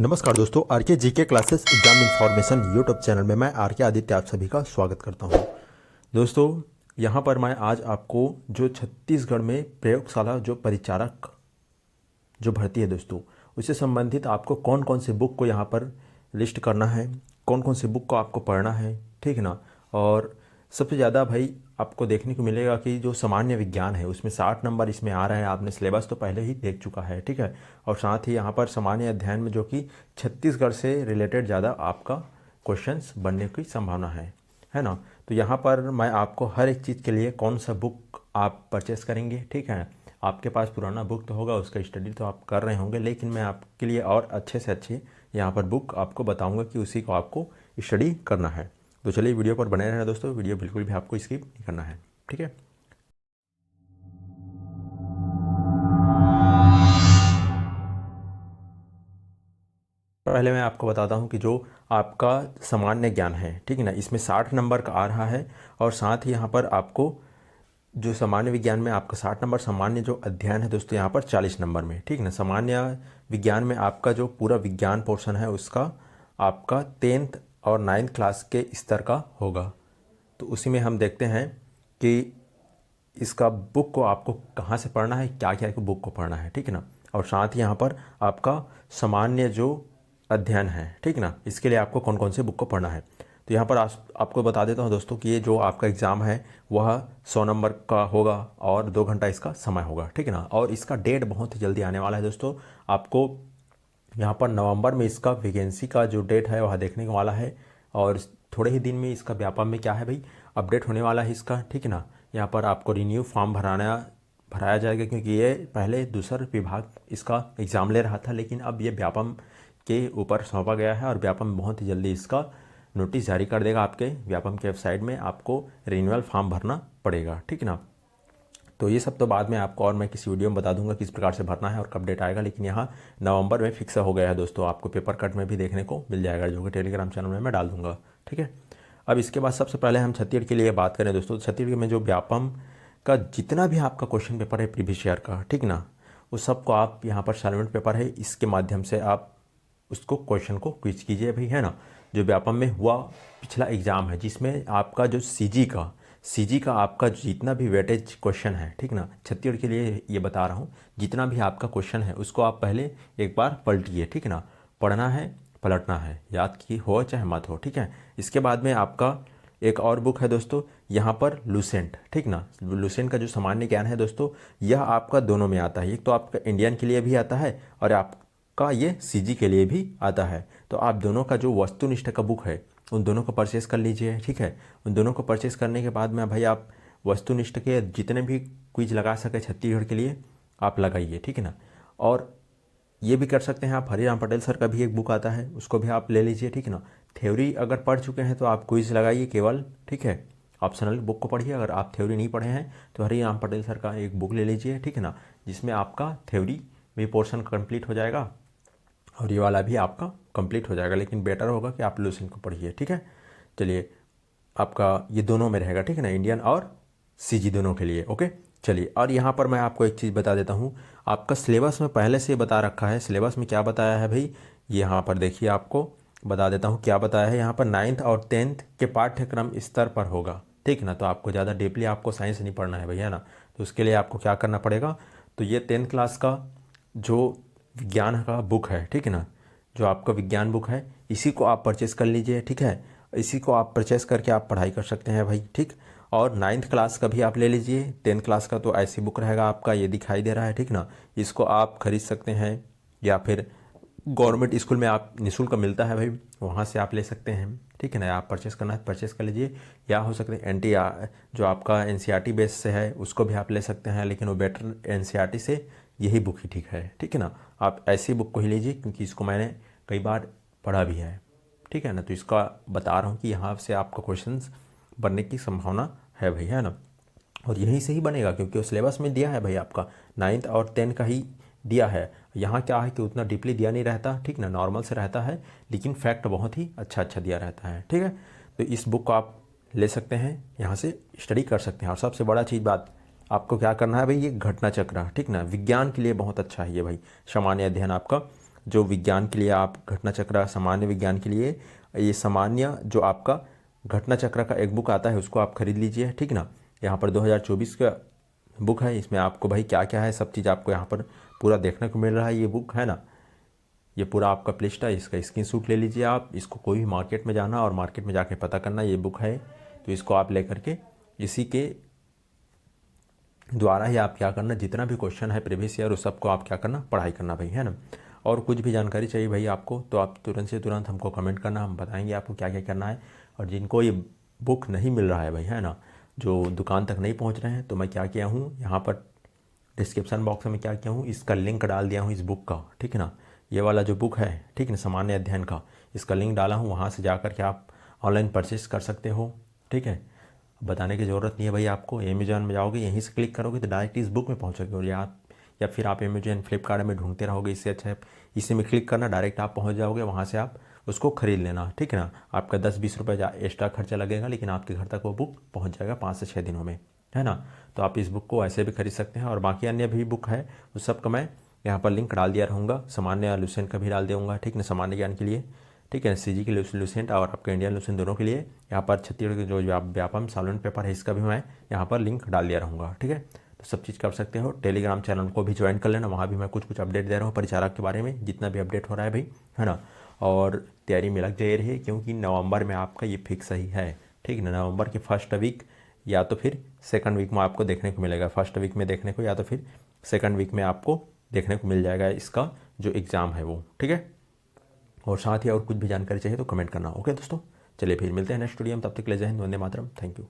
नमस्कार दोस्तों, आर के जी के classes exam information YouTube channel में मैं आर के आदित्य आप सभी का स्वागत करता हूं। दोस्तों, यहां पर मैं आज आपको जो छत्तीसगढ़ में प्रयोगशाला जो परिचारक जो भर्ती है दोस्तों, उससे संबंधित आपको कौन कौन से बुक को यहाँ पर लिस्ट करना है, कौन कौन से बुक को आपको पढ़ना है, ठीक है ना। और सबसे ज़्यादा भाई आपको देखने को मिलेगा कि जो सामान्य विज्ञान है उसमें 60 नंबर इसमें आ रहा है। आपने सिलेबस तो पहले ही देख चुका है, ठीक है। और साथ ही यहाँ पर सामान्य अध्ययन में जो कि छत्तीसगढ़ से रिलेटेड ज़्यादा आपका क्वेश्चंस बनने की संभावना है ना। तो यहाँ पर मैं आपको हर एक चीज़ के लिए कौन सा बुक आप परचेस करेंगे, ठीक है। आपके पास पुराना बुक तो होगा, उसका स्टडी तो आप कर रहे होंगे, लेकिन मैं आपके लिए और अच्छे से अच्छे यहाँ पर बुक आपको बताऊंगा कि उसी को आपको स्टडी करना है। तो चलिए वीडियो पर बने रहना दोस्तों, वीडियो बिल्कुल भी आपको स्किप नहीं करना है, ठीक है। पहले मैं आपको बताता हूँ कि जो आपका सामान्य ज्ञान है, ठीक है ना, इसमें 60 नंबर का आ रहा है। और साथ ही यहाँ पर आपको जो सामान्य विज्ञान में आपका 60 नंबर, सामान्य जो अध्ययन है दोस्तों यहाँ पर 40 नंबर में, ठीक ना। सामान्य विज्ञान में आपका जो पूरा विज्ञान पोर्शन है उसका आपका 10th और 9th क्लास के स्तर का होगा। तो उसी में हम देखते हैं कि इसका बुक को आपको कहाँ से पढ़ना है, क्या क्या बुक को पढ़ना है, ठीक है ना। और साथ ही यहाँ पर आपका सामान्य जो अध्ययन है, ठीक ना, इसके लिए आपको कौन कौन से बुक को पढ़ना है। तो यहाँ पर आपको बता देता हूँ दोस्तों कि ये जो आपका एग्ज़ाम है वह 100 नंबर का होगा और 2 घंटा इसका समय होगा, ठीक है ना। और इसका डेट बहुत ही जल्दी आने वाला है दोस्तों। आपको यहाँ पर नवंबर में इसका वैकेंसी का जो डेट है वह देखने को वाला है। और थोड़े ही दिन में इसका व्यापम में क्या है भाई, अपडेट होने वाला है इसका, ठीक है ना। यहाँ पर आपको रिन्यू फॉर्म भराया जाएगा, क्योंकि ये पहले दूसरा विभाग इसका एग्ज़ाम ले रहा था, लेकिन अब ये व्यापम के ऊपर सौंपा गया है और व्यापम बहुत ही जल्दी इसका नोटिस जारी कर देगा। आपके व्यापम के वेबसाइट में आपको रिन्यूअल फॉर्म भरना पड़ेगा, ठीक है ना। तो ये सब तो बाद में आपको और मैं किसी वीडियो में बता दूंगा किस प्रकार से भरना है और कब डेट आएगा, लेकिन यहाँ नवंबर में फिक्स हो गया है दोस्तों। आपको पेपर कट में भी देखने को मिल जाएगा, जो कि टेलीग्राम चैनल में मैं डाल दूंगा, ठीक है। अब इसके बाद सबसे पहले हम छत्तीसगढ़ के लिए बात करें दोस्तों। छत्तीसगढ़ में जो व्यापम का जितना भी आपका क्वेश्चन पेपर है प्रीवियस ईयर का, ठीक ना, उस सबको आप यहाँ पर साइलेंट पेपर है, इसके माध्यम से आप उसको क्वेश्चन को क्विज कीजिए भाई, है ना। जो व्यापम में हुआ पिछला एग्ज़ाम है, जिसमें आपका जो सीजी का आपका जितना भी वेटेज क्वेश्चन है, ठीक ना, छत्तीसगढ़ के लिए ये बता रहा हूँ, जितना भी आपका क्वेश्चन है उसको आप पहले एक बार पलटिए, ठीक ना। पढ़ना है, पलटना है, याद की हो चाहे मत हो, ठीक है। इसके बाद में आपका एक और बुक है दोस्तों यहाँ पर लूसेंट, ठीक ना। लूसेंट का जो सामान्य ज्ञान है दोस्तों, यह आपका दोनों में आता है। एक तो आपका इंडियन के लिए भी आता है और आपका ये सीजी के लिए भी आता है। तो आप दोनों का जो वस्तुनिष्ठ का बुक है उन दोनों को परचेस कर लीजिए, ठीक है। उन दोनों को परचेस करने के बाद में भाई आप वस्तुनिष्ठ के जितने भी क्विज लगा सके छत्तीसगढ़ के लिए आप लगाइए, ठीक है ना। और ये भी कर सकते हैं आप, हरिराम पटेल सर का भी एक बुक आता है, उसको भी आप ले लीजिए, ठीक है ना। थ्योरी अगर पढ़ चुके हैं तो आप क्विज लगाइए केवल, ठीक है। ऑप्शनल बुक को पढ़िए। अगर आप थ्योरी नहीं पढ़े हैं तो हरिराम पटेल सर का एक बुक ले लीजिए, ठीक है ना, जिसमें आपका थ्योरी भी पोर्शन कंप्लीट हो जाएगा और ये वाला भी आपका कंप्लीट हो जाएगा। लेकिन बेटर होगा कि आप लूसेंट को पढ़िए, ठीक है। चलिए, आपका ये दोनों में रहेगा, ठीक है ना, इंडियन और सीजी दोनों के लिए, ओके। चलिए, और यहाँ पर मैं आपको एक चीज़ बता देता हूँ, आपका सिलेबस में पहले से बता रखा है। सिलेबस में क्या बताया है भाई, यहाँ पर देखिए, आपको बता देता हूँ क्या बताया है। यहाँ पर 9th और 10th के पाठ्यक्रम स्तर पर होगा, ठीक ना। तो आपको ज़्यादा डीपली आपको साइंस नहीं पढ़ना है भैया ना। तो उसके लिए आपको क्या करना पड़ेगा, तो ये 10th क्लास का जो विज्ञान का बुक है, ठीक है ना, जो आपका विज्ञान बुक है, इसी को आप परचेस कर लीजिए, ठीक है। इसी को आप परचेस करके आप पढ़ाई कर सकते हैं भाई, ठीक। और 9th क्लास का भी आप ले लीजिए। 10th क्लास का तो ऐसी बुक रहेगा आपका, ये दिखाई दे रहा है, ठीक ना। इसको आप खरीद सकते हैं या फिर गवर्नमेंट स्कूल में आप निःशुल्क मिलता है भाई, वहाँ से आप ले सकते हैं, ठीक है ना। आप परचेस करना है परचेस कर लीजिए। या हो सकता है NTR जो आपका NCERT बेस से है उसको भी आप ले सकते हैं, लेकिन वो बेटर NCERT से यही बुक ही ठीक है, ठीक है ना। आप ऐसी बुक को ही लीजिए, क्योंकि इसको मैंने कई बार पढ़ा भी है, ठीक है ना। तो इसका बता रहा हूँ कि यहाँ से आपका क्वेश्चंस बनने की संभावना है भाई, है ना। और यहीं से ही बनेगा, क्योंकि वो सिलेबस में दिया है भाई, आपका 9th और 10th का ही दिया है। यहाँ क्या है कि उतना डीपली दिया नहीं रहता, ठीक ना, नॉर्मल से रहता है, लेकिन फैक्ट बहुत ही अच्छा अच्छा दिया रहता है, ठीक है। तो इस बुक को आप ले सकते हैं, यहाँ से स्टडी कर सकते हैं। और सबसे बड़ा चीज़ बात आपको क्या करना है भाई, ये घटना चक्र, ठीक ना, विज्ञान के लिए बहुत अच्छा है ये भाई। सामान्य अध्ययन आपका जो विज्ञान के लिए आप घटना चक्र सामान्य विज्ञान के लिए ये सामान्य जो आपका घटना चक्र का एक बुक आता है उसको आप खरीद लीजिए, ठीक ना। यहाँ पर 2024 का बुक है, इसमें आपको भाई क्या क्या है सब चीज़ आपको यहाँ पर पूरा देखने को मिल रहा है। ये बुक है ना, ये पूरा आपका प्ले लिस्ट है, इसका स्क्रीनशॉट ले लीजिए आप। इसको कोई भी मार्केट में जाना और मार्केट में जाके पता करना ये बुक है, तो इसको आप लेकर के इसी के द्वारा ही आप क्या करना, जितना भी क्वेश्चन है प्रीवियस ईयर उस सबको आप क्या करना, पढ़ाई करना भाई, है ना। और कुछ भी जानकारी चाहिए भाई आपको तो आप तुरंत से तुरंत हमको कमेंट करना, हम बताएंगे आपको क्या क्या करना है। और जिनको ये बुक नहीं मिल रहा है भाई, है ना, जो दुकान तक नहीं पहुंच रहे हैं, तो मैं क्या किया हूँ यहाँ पर डिस्क्रिप्शन बॉक्स में क्या किया हूँ, इसका लिंक डाल दिया हूँ इस बुक का, ठीक है ना। ये वाला जो बुक है, ठीक है ना, सामान्य अध्ययन का, इसका लिंक डाला हूँ, वहाँ से जा कर के आप ऑनलाइन परचेस कर सकते हो, ठीक है। बताने की ज़रूरत नहीं है भाई आपको, अमेजॉन में जाओगे यहीं से क्लिक करोगे तो डायरेक्ट इस बुक में पहुँचोगे। और या फिर आप अमेजॉन फ्लिपकार्ट में ढूंढते रहोगे, इससे अच्छा है इसी में क्लिक करना, डायरेक्ट आप पहुँच जाओगे, वहाँ से आप उसको ख़रीद लेना, ठीक है ना। आपका 10-20 रुपये एक्स्ट्रा खर्चा लगेगा, लेकिन आपके घर तक वो बुक पहुँच जाएगा 5 से 6 दिनों में, है ना। तो आप इस बुक को ऐसे भी खरीद सकते हैं। और बाकी अन्य भी बुक है उस सब का मैं यहाँ पर लिंक डाल दिया रहूँगा, सामान्य लुसेंट का भी डाल दूँगा, ठीक है, सामान्य ज्ञान के लिए, ठीक है, सीजी के लुसेंट और आपके इंडियन लुसेंट दोनों के लिए। यहाँ पर छत्तीसगढ़ के जो व्यापम सॉल्वेंट पेपर है इसका भी मैं यहाँ पर लिंक डाल दिया रहूँगा, ठीक है। तो सब चीज़ कर सकते हो। टेलीग्राम चैनल को भी ज्वाइन कर लेना, वहाँ भी मैं कुछ अपडेट दे रहा हूँ परिचालक के बारे में, जितना भी अपडेट हो रहा है भाई, है ना। और तैयारी में लग जाइए रही, क्योंकि नवंबर में आपका ये फिक्स ही है, ठीक है ना। नवंबर के फर्स्ट वीक या तो फिर सेकंड वीक में आपको देखने को मिलेगा, फर्स्ट वीक में देखने को या तो फिर सेकंड वीक में आपको देखने को मिल जाएगा इसका जो एग्ज़ाम है वो, ठीक है। और साथ ही और कुछ भी जानकारी चाहिए तो कमेंट करना, ओके दोस्तों। चलिए फिर मिलते हैं नेक्स्ट वीडियो में, तब तक ले जय हिंद, वंदे मातरम, थैंक यू।